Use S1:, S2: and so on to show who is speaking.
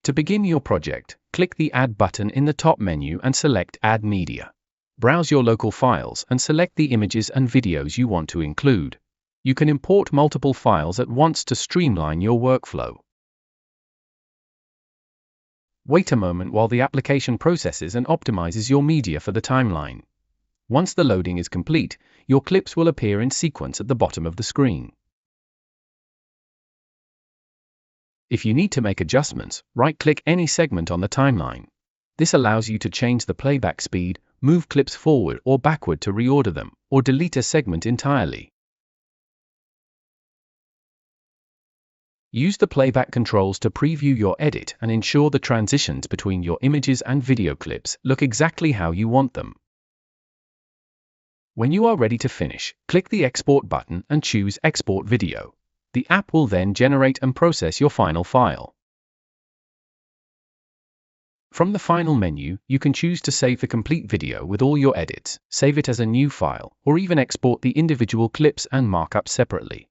S1: To begin your project, click the Add button in the top menu and select Add Media. Browse your local files and select the images and videos you want to include. You can import multiple files at once to streamline your workflow. Wait a moment while the application processes and optimizes your media for the timeline. Once the loading is complete, your clips will appear in sequence at the bottom of the screen. If you need to make adjustments, right-click any segment on the timeline. This allows you to change the playback speed, move clips forward or backward to reorder them, or delete a segment entirely. Use the playback controls to preview your edit and ensure the transitions between your images and video clips look exactly how you want them. When you are ready to finish, click the Export button and choose Export Video. The app will then generate and process your final file. From the Final menu, you can choose to save the complete video with all your edits, save it as a new file, or even export the individual clips and markup separately.